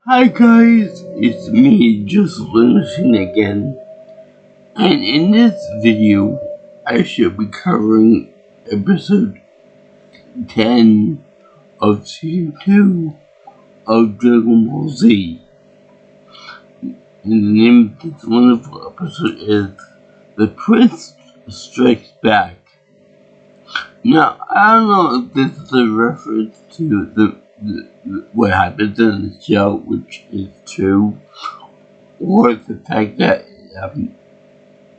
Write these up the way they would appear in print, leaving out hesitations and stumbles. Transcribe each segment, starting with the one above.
Hi guys, it's me, just Lunacy again, and in this video, I should be covering episode 10 of season 2 of Dragon Ball Z. And the name of this wonderful episode is The Prince Strikes Back. Now, I don't know if this is a reference to what happens in the show, which is true, or the fact that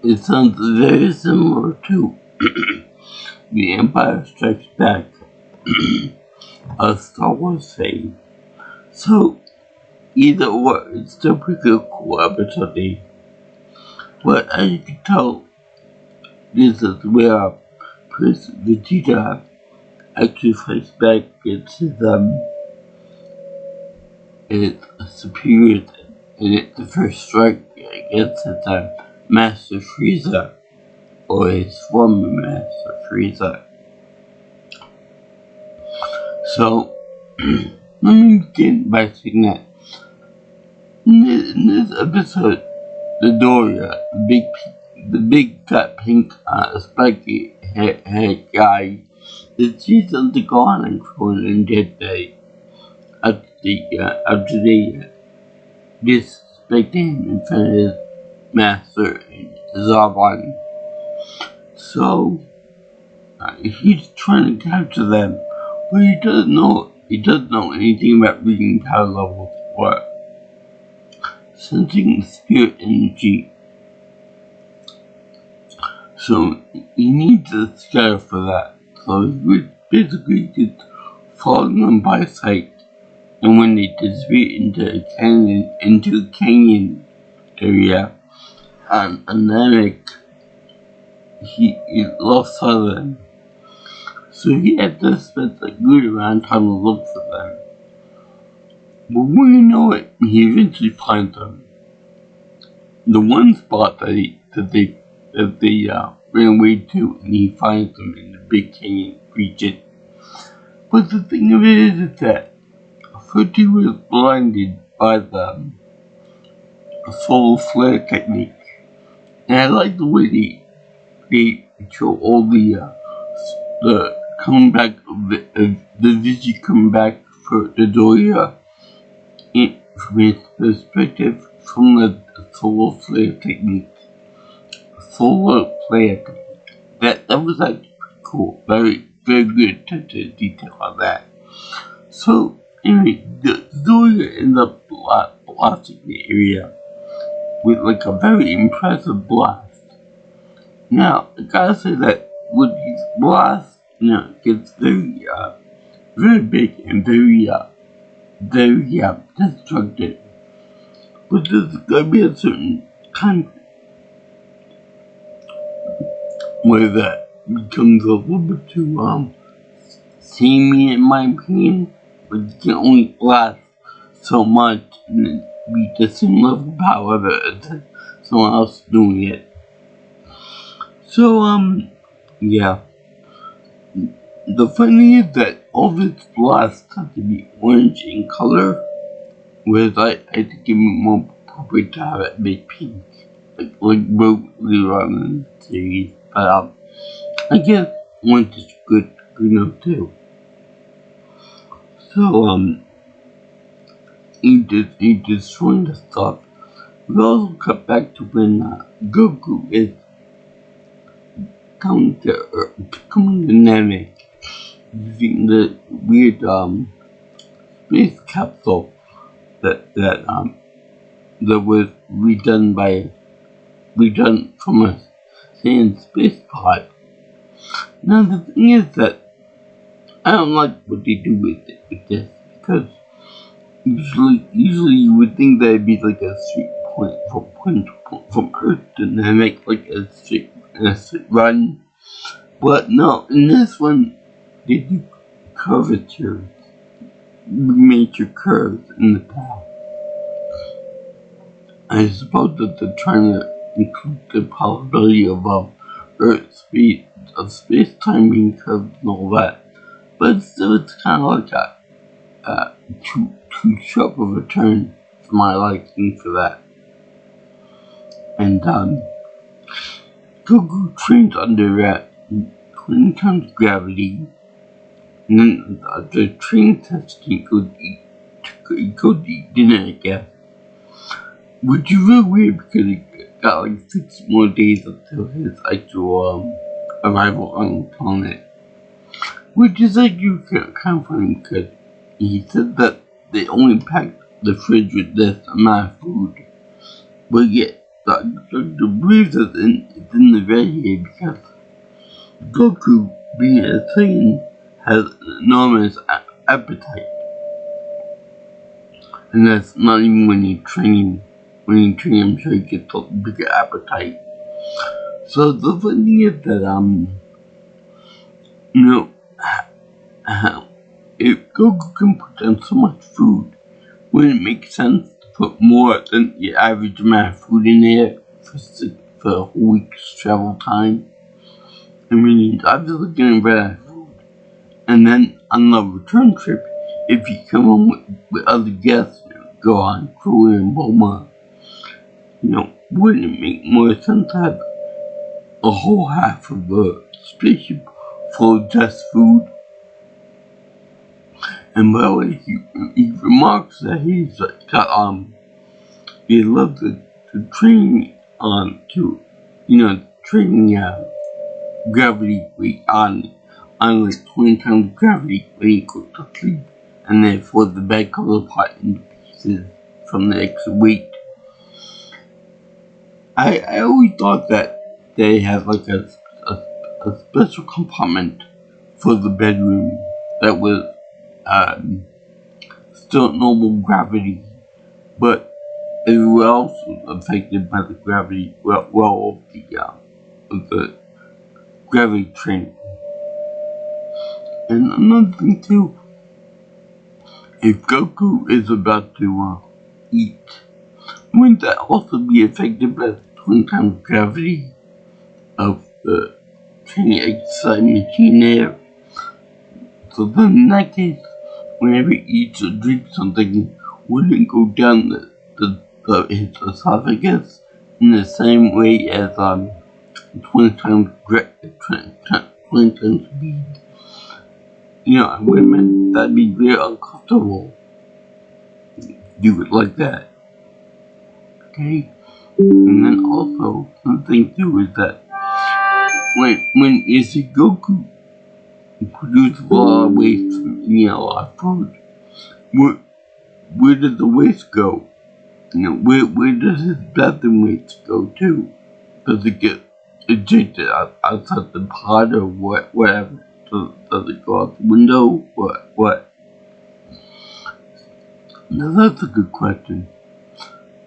it sounds very similar to The Empire Strikes Back, a Star Wars fame. So, either or, it's still pretty cool episode. But as you can tell, this is where Prince Vegeta actually fights back against his superiors, and it's the first strike against his Master Frieza, or his former Master Frieza. So, let me begin by saying that in this episode, the Doria, the big fat pink spiky head guy, is chosen to go on and clone and dead day after they disrespect him in front of his master Zarbon. So he's trying to capture them, but he doesn't know anything about reading power levels or sensing spirit energy. So he needs a scout for that. So he's basically just following them by sight. And when they disappear into a canyon area, and Namek, he lost sight of them. So he had to spend a good amount of time to look for them. But when you know it, he eventually finds them. The one spot that they ran away to, and he finds them in the big canyon region. But the thing of it is that first he was blinded by the solar flare technique, and I like the way they show all the comeback of the Vigi comeback for the Doria from his perspective from the solar flare technique. That was actually pretty cool. Very good attention to detail on that. So anyway, the Doria ends up blasting the area with like a very impressive blast. Now, I gotta say that with these blasts, it gets very big and very destructive. But there's gonna be a certain time where that becomes a little bit too samey in my opinion, but you can only blast so much and then be the same level of power as someone else doing it. So yeah. The funny is that all these blasts have to be orange in color, whereas I think it'd be more appropriate to have it be pink, like Rogue on in the series. But I guess orange is good enough too. So he destroying the stuff. We also cut back to when Goku is coming to Namek using the weird space capsule that was redone from a sand space pod. Now the thing is that I don't like what they do with this, because usually you would think that it'd be like a straight point from Earth to Namek, like a straight run. But no, in this one they do curvatures, major curves in the path. I suppose that they're trying to include the possibility of Earth speed, of space-time being curved and all that. But still, it's kind of like a too sharp of a turn for my liking for that. And Goku trains under 20 times gravity, and then the training testing goes to eat dinner, I guess. Which is really weird because it got like 6 more days until his actual arrival on the planet. Which is actually kind of funny because he said that they only packed the fridge with this amount of food. But yet, the believes it's in the red here because Goku, being a Saiyan, has an enormous appetite. And that's not even when you train. When you train, I'm sure you get a bigger appetite. So the funny is that, if Goku can put down so much food, wouldn't it make sense to put more than the average amount of food in there for a whole week's travel time? I mean, he's obviously getting rid of food. And then on the return trip, if you come home with other guests, go on Krillin and Bulma, wouldn't it make more sense to have a whole half of a spaceship full of just food? And by the way, he remarks that he loves to train training gravity weight on like 20 times gravity when he goes to sleep, and therefore the bed comes apart into pieces from the extra weight. I always thought that they had like a special compartment for the bedroom that was still normal gravity, but everywhere else was affected by the gravity, of the gravity train. And another thing too, if Goku is about to eat, wouldn't that also be affected by the 20 times gravity of the training exercise machine there? So then in that case, whenever he eats or drinks something, wouldn't it go down his esophagus in the same way as 20 times speed? Women, that'd be very uncomfortable. Do it like that. Okay? And then also, another thing too is that when you see Goku produce a lot of waste from eating a lot of food, where does the waste go? Where does his bathroom waste go to? Does it get ejected outside the pod or whatever? Does it go out the window? What? Now that's a good question.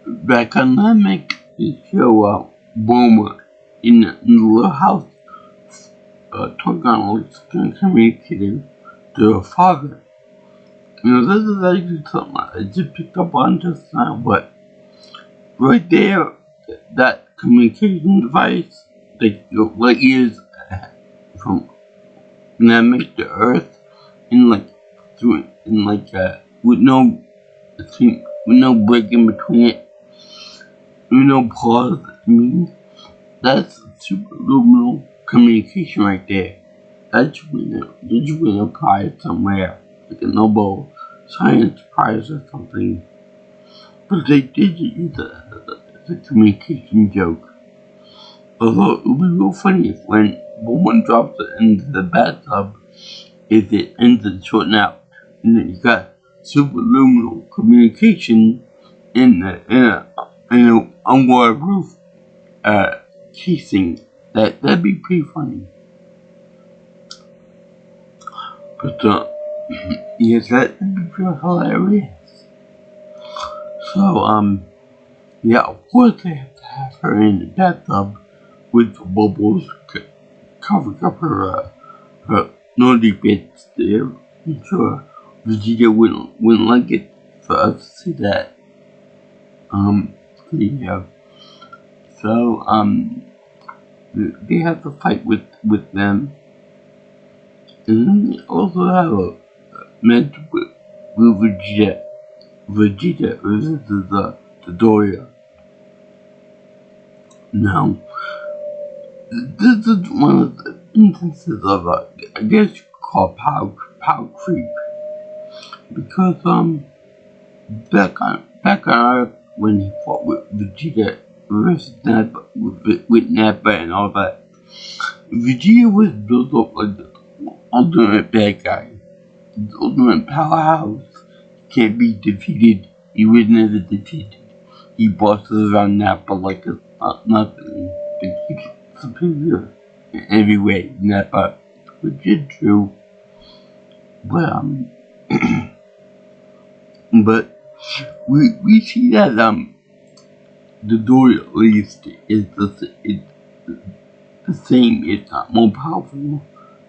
Back on Namek, they show Bulma in the little house, talking communicating to her father. This is actually something I just picked up on just now, but right there, that communication device, like light years from Namek to Earth, with no break in between it, with no pause. I mean, that's superluminal communication right there. That should win a prize somewhere, like a Nobel Science Prize or something. But they did use it as a communication joke. Although it would be real funny if when Bulma drops it into the bathtub, if it ends up shorting out, and then you got superluminal communication in a underwater roof casing. That'd be pretty funny. But yes, that'd be pretty hilarious. So yeah, of course they have to have her in the bathtub with the bubbles covering up her naughty bits there. I'm sure Vegeta wouldn't like it for us to see that. Yeah. So they have to fight with them, and then they also have a match with Vegeta Vegeta versus the Doria. Now, this is one of the instances of I guess you could call power creep, because back on Earth when he fought with Vegeta versus Nappa with Nappa and all that, Vegeta was built up like the ultimate bad guy, the ultimate powerhouse. Can't be defeated. He was never defeated. He bosses around Nappa like it's not nothing. But he's superior in every way, Nappa, which is true. But but we see that the Dory at least is the same, if not more powerful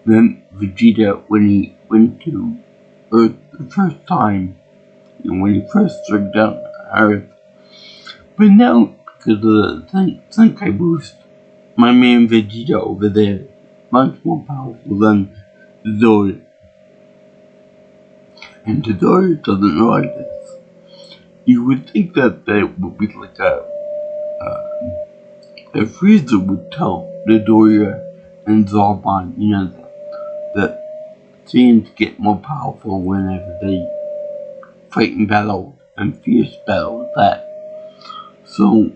than Vegeta when he went to Earth the first time, when he first struck down Earth. But now, because of the Senkai boost, my man Vegeta over there is much more powerful than Dory. And Dory doesn't know like this. You would think that there would be like a Frieza would tell Doria and Zarbon, that Saiyans get more powerful whenever they fight in battle and fierce battle with that. So,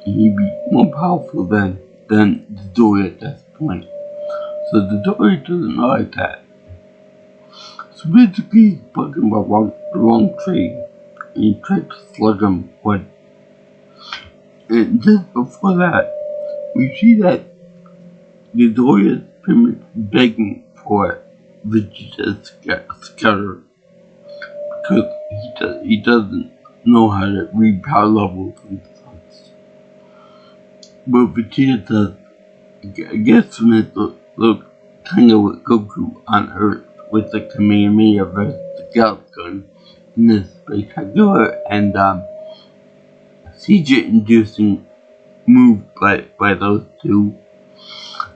he'd be more powerful than the Doria at this point. So the Doria doesn't know like that. So basically he's plugging the wrong tree. And he tried to slug him, but and just before that, we see that the Doria is pretty much begging for Vegeta's scatter, because he doesn't know how to read power levels and such. But Vegeta does. I guess when it look kind of with Goku on Earth with the Kamehameha versus the Gauss gun in this spectacular and CJ inducing move by those two,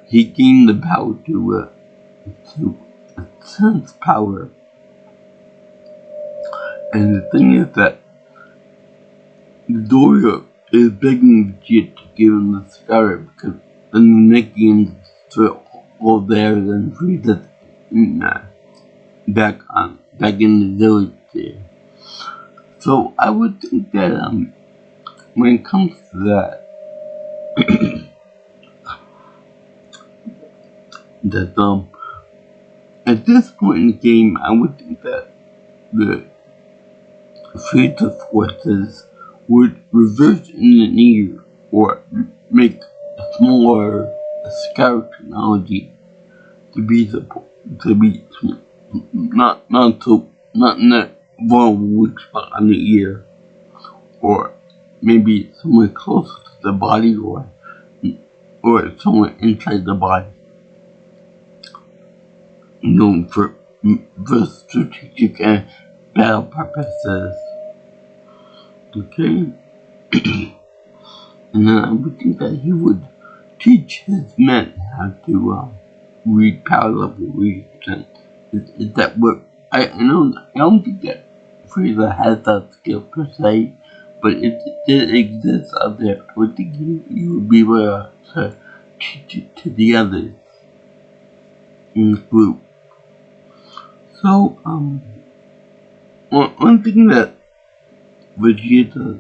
he gained the power to sense power. And the thing is that Doria is begging Vegeta to give him the scar, because the Namekians are all there and Frieza back in the village there. So I would think that when it comes to that, that at this point in the game, I would think that the Frieza forces would reverse engineer or make a smaller scout technology to be not in that vulnerable weak spot on the ear, or maybe somewhere close to the body, or somewhere inside the body. For strategic and battle purposes. Okay? And then I would think that he would teach his men how to read power level reading. Is that what I don't think that Frieza has that skill per se, but if it exists out there, I would think he would be able to teach it to the others in the group. So, one thing that Vegeta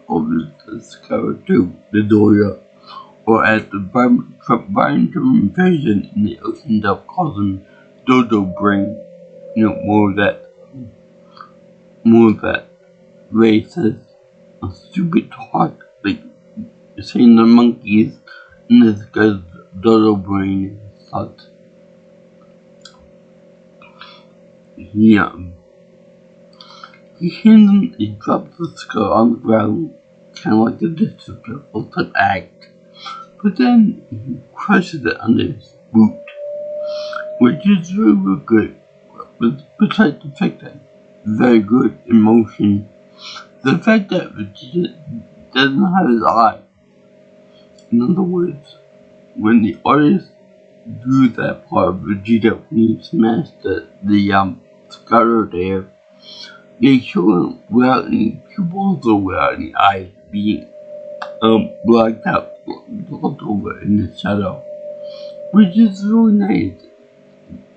always discovered too, the Doria, or as the Biogen version in the Ocean Depth calls him Dodo Brain, more of that racist, stupid talk, like saying the monkeys, and this guy's Dodo Brain and such. He drops the skull on the ground, kind of like a disrespectful type act, but then he crushes it under his boot, which is really good. But besides the fact that it's very good in motion, the fact that Vegeta doesn't have his eye. In other words, when the artist drew that part of Vegeta when he smashed the scutter there, they show him without any pupils or without any eyes being blacked out, blocked over in the shadow, which is really nice.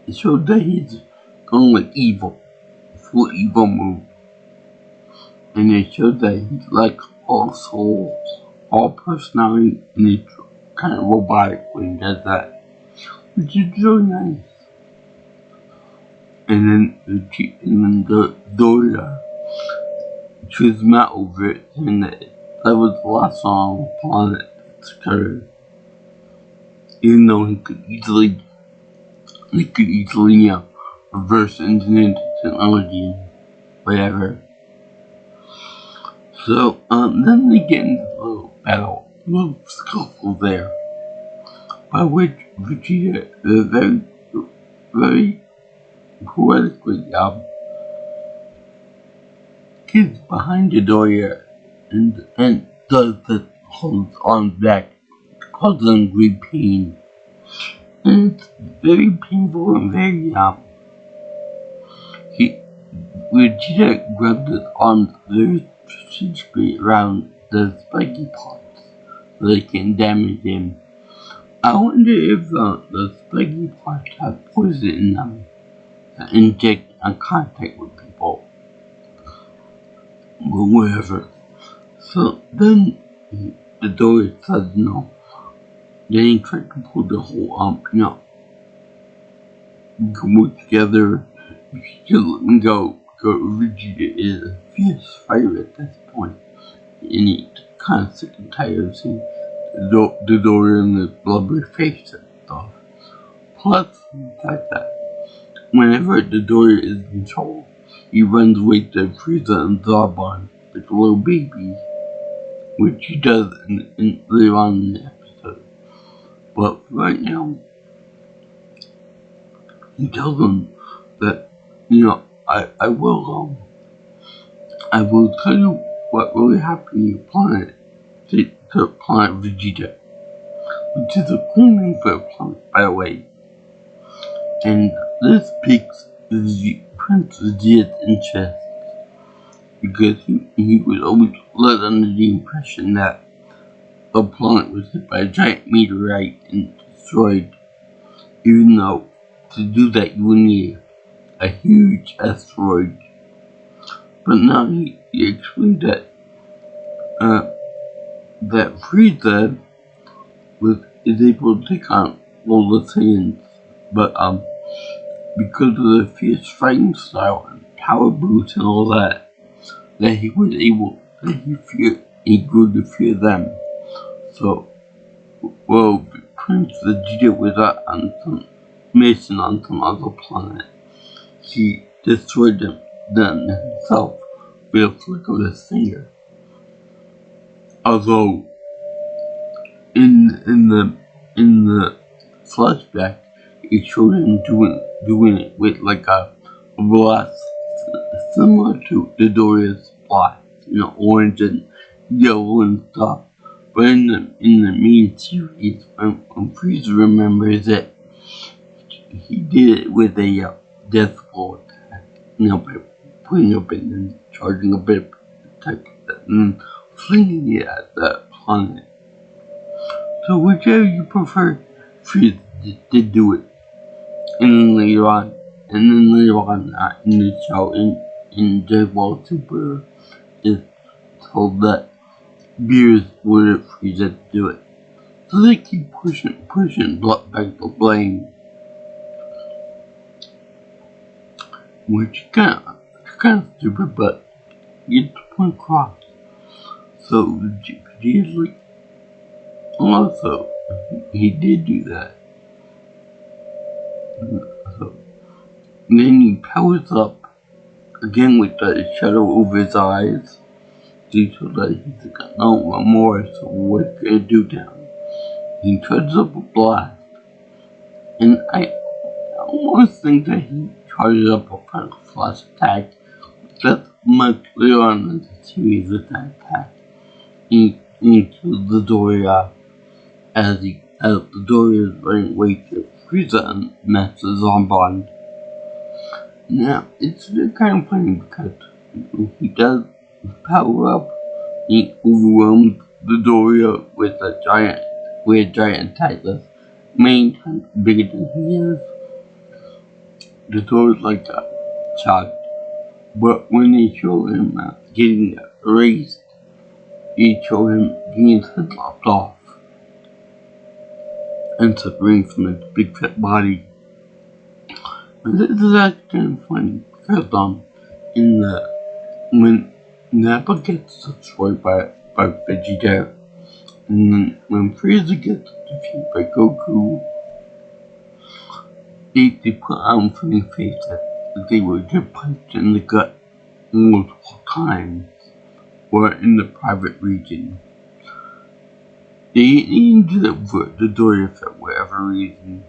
It shows that he's going like evil, full evil move, and it shows that he's like all souls, all personality, and it's kind of robotic when he does that, which is really nice. And then the Doria chooses Matt over it, and that was the last song on the planet that's covered. Even though he could easily, reverse engineer technology and whatever. So, then they get into a little battle, a little scuffle there, by which Vegeta very, very poetically, gets behind Doria and does the holds arms back, causing them great pain. And it's very painful and very, Vegeta grabbed his arms very strategically around the spiky parts so they can damage him. I wonder if the spiky parts have poison in them that inject on contact with people, or whatever. So then the Doria says no. Then he tried to pull the whole we can work together. You should let me go. Vegeta is a fierce fighter at this point, and he's kind of sick and tired of seeing the Doria and the blubbery face and stuff. Plus, the fact that whenever the Doria is in control, he runs away to Frieza and Zarbon like a little baby, which he does later on in the episode. But right now, he tells them that, I will tell you what really happened to your planet, to planet Vegeta, which is a cool name for a planet, by the way. And this piques Prince Vegeta's interest, because he was always led under the impression that the planet was hit by a giant meteorite and destroyed, even though to do that you would need a huge asteroid. But now he explained that that Frieza is able to take on all the Saiyans, but because of the fierce fighting style and power boost and all that he was able, he grew to fear them. So, well, Prince Vegeta was on some mission on some other planet. He destroyed them himself with a flick of his finger. Although, in the flashback, it showed him doing it with like a blast similar to the Doria's blast, orange and yellow and stuff. But in the main series, when Frieza remembers it, he did it with a death blow attack, by putting up and then charging a bit type of that, and then flinging it at the planet. So whichever you prefer, Frieza did do it. And then later on in the show, in Dragon Ball Super, it's told that Beerus wanted Frieza to do it. So they keep pushing back the blame. Which kind of stupid, but gets the point across. So Vegeta's like, also, he did do that. So, then he powers up again with the shadow over his eyes, so that he's got no remorse of what he's gonna do now. He charges up a blast, and I almost think that he charges up a kind of flash attack. That's much later on in the series with that attack. He kills the Doria as the Doria is running away to Frieza and Master Zarbon. Now, it's kind of funny because he does power up, he overwhelms the Doria with a giant Titus, many times bigger than he is. The Doria's like a child, but when they show him getting erased, they show him getting his head lopped off and suffering from his big fat body. And this is actually kind of funny because when Nappa gets destroyed by Vegeta, and then when Frieza gets defeated by Goku, they put on a funny face that they were just punched in the gut multiple times, or in the private region. They didn't do that for the Doria for whatever reason.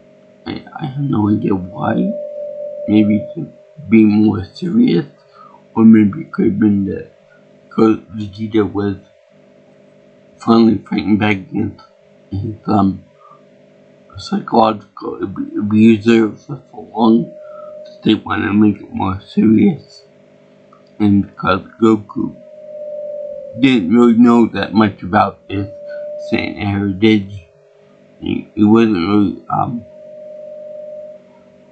I have no idea why. Maybe to be more serious, or maybe it could have been that because Vegeta was finally fighting back against his psychological abuser for so long that they want to make it more serious. And because Goku didn't really know that much about this Saiyan heritage, he wasn't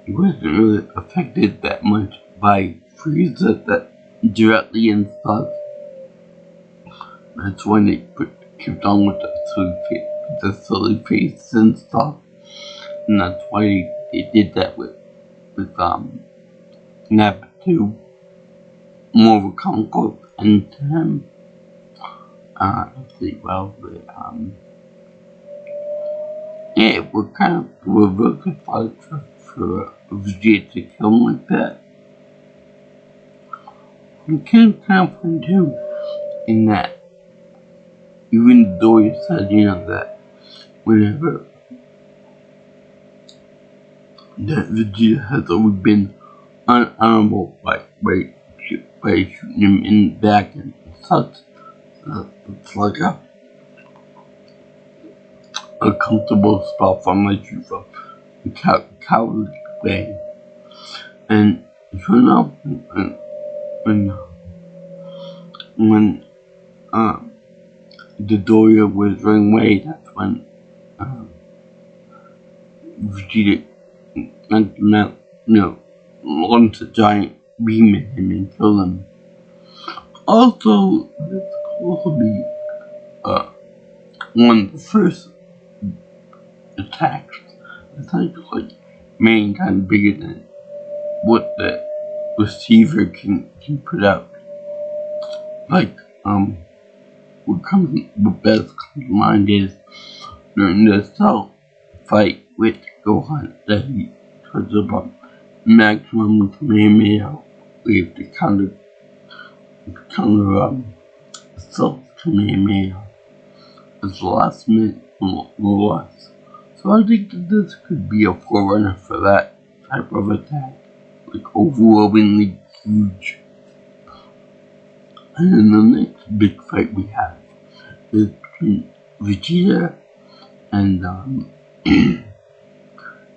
really affected that much by Frieza that directly and stuff. That's when they kept on with the silly face and stuff, and that's why they did that with Nappa too. More of a conquest and to him. Let's see, well, yeah, we're real good fight for Vegeta to kill him like that. And kind of fun too, in that even though he said, that whenever that Vegeta has always been unhonorable by shooting him in the back and such, it's like a comfortable spot for my shoot from the cowardly way. And sure enough, when the Doria was running away, that's when Vegeta launched a giant beam at him and killed him. Also, this could also be one of the first attacks. It's like many times bigger than what the receiver can put out. Like, what best comes to mind is during the Cell fight with Gohan that he turns up maximum Kamehameha with the counter Cell Kamehameha as the last minute or less. So I think that this could be a forerunner for that type of attack, like overwhelmingly huge. And then the next big fight we have is between Vegeta and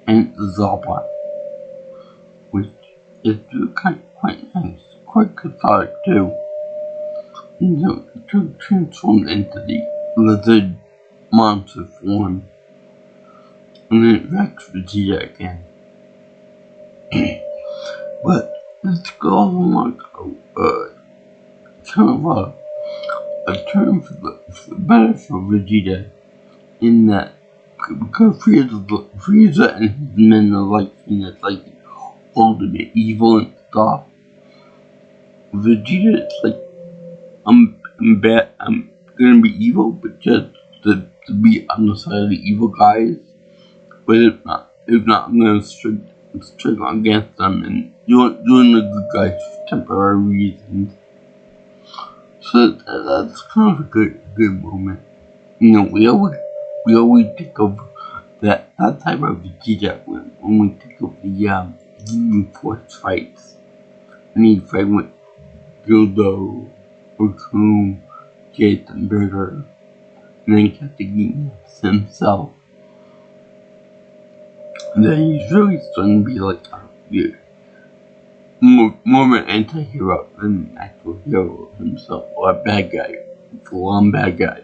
and Zarbot, which is quite nice, quite cathartic too. And so it transformed into the lizard monster form, and then it wrecks Vegeta again. But let's go on like kind of a term for the better for Vegeta, in that because Frieza and his men are like seen as like ultimate evil and stuff. Vegeta is like, I'm gonna be evil, but just to be on the side of the evil guys. But if not, I'm gonna strike against them and doing the good guys for temporary reasons. So that's kind of a good moment. We always think of that type of Vegeta when we think of the Demon Force fights. And he fight with Gildo, Orkum, Jason Berger, and then Captain himself. And then he's really starting to be like, more of an anti-hero than an actual hero himself, or a bad guy, full-on bad guy.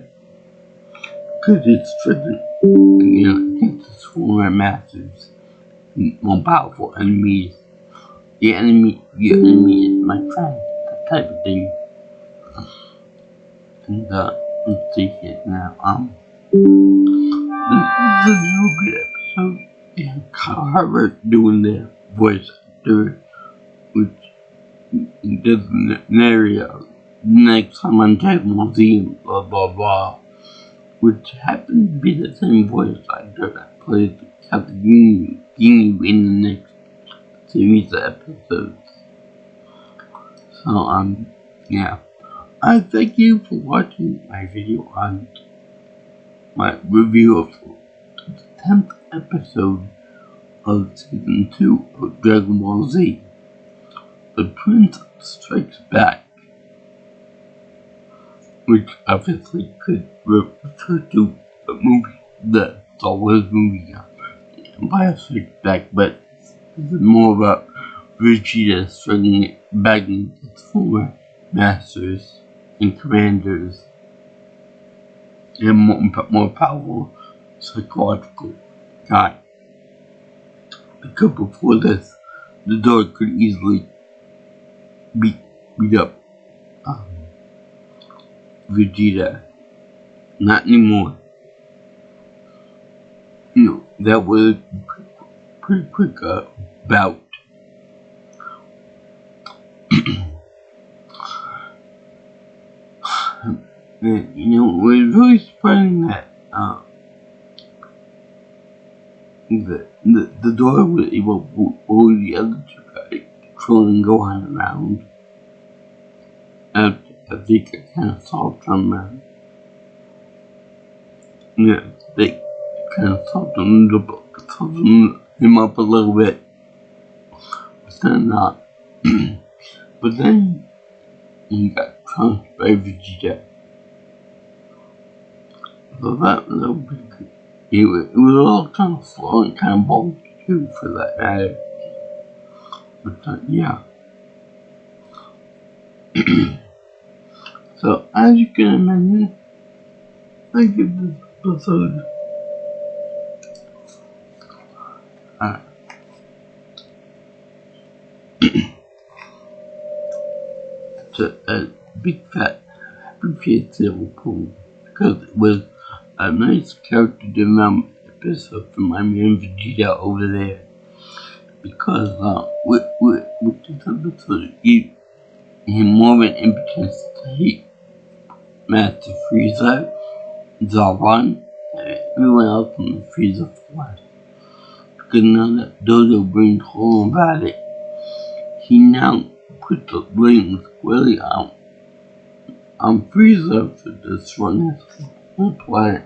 Because it's driven, against the smaller masters, more powerful enemies. The enemy is my friend, that type of thing. And let's see it now. This is a real good episode. Yeah, Kyle Harvard doing the voice actor, which does the scenario. Next time on Tech Museum, blah blah blah, which happens to be the same voice actor that plays Captain Genie in the next series of episodes. So yeah. I thank you for watching my video on my review of the 10th episode of Season 2 of Dragon Ball Z. The Prince Strikes Back, which obviously could refer to the Star Wars movie, Empire Strikes Back, but this is more about Vegeta striking back against his former masters and commanders, and more powerful psychological guy. Because before this, the dog could easily beat up Vegeta. Not anymore. That was pretty quick bout. And, it was really surprising that the dog was able to bully the other two guys, controlling Gohan around. I think I kind of saw some, they kind of softened him up a little bit. But then he got trounced by Vegeta. So that was a bit good. It was all kind of slow and kind of bulky too, for that matter. But yeah. So as you can imagine, I give this episode a big fat appreciative pool, because it was a nice character development episode for my man Vegeta over there. Because with this episode, it gave him more of an impetus to hate Master Frieza, Zarbon, and everyone else from the Frieza Force. Because now that Dodo Brain told him about it, he now put the blame squarely on Frieza for destroying his whole planet.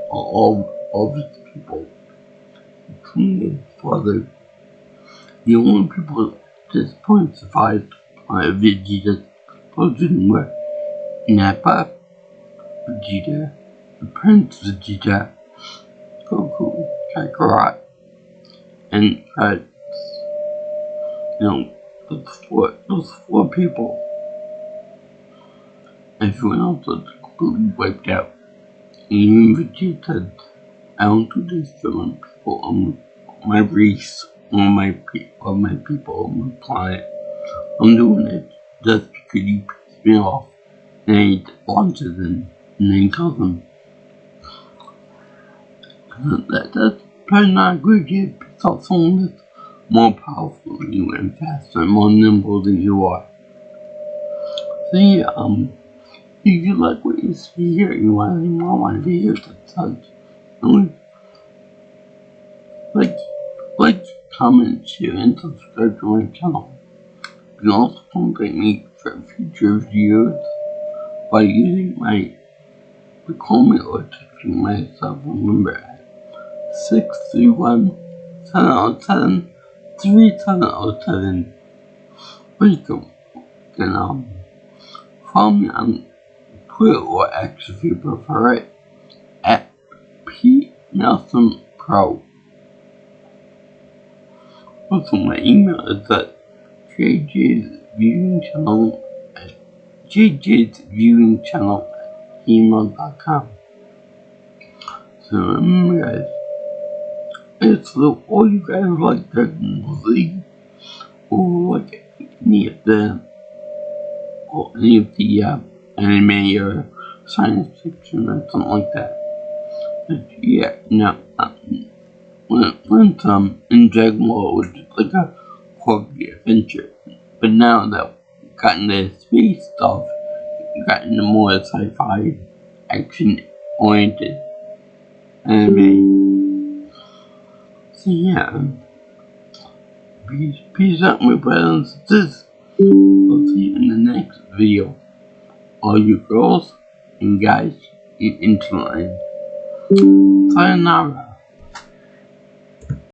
All of his people, including his father. The only people at this point survived on Vegeta's explosion were Nappa, Vegeta, the Prince Vegeta, Goku, Kakarot, and Trunks. Those four people. Everyone else was completely wiped out. And even Vegeta, I don't do this for my people on my race, or my people on my planet. I'm doing it just because you pissed me off, and I wanted them, and then kill them. That's probably not a good idea to piss off someone that's more powerful than you and faster and more nimble than you are. So yeah, if you like what you see here and you want to see more of my videos and such, like, comment, share, and subscribe to my channel. You can also contact me for future videos by using my comment or texting my cell phone number at 631-707-3707. Or you can follow me on Twitter, or X if you prefer it, at PNelsonPro. Also, my email is at JJ's viewing channel at JJ's viewing channel at email.com. So remember guys, if all you guys like Dragon Ball Z or like any of the anime or science fiction or something like that. But yeah, no, when in Dragon Ball it was just like a quirky adventure. But now that we've gotten the space stuff, we've gotten the more sci-fi, action-oriented anime. So yeah, peace out my brothers and sisters. I'll see you in the next video. All you girls and guys in internet. Sayonara.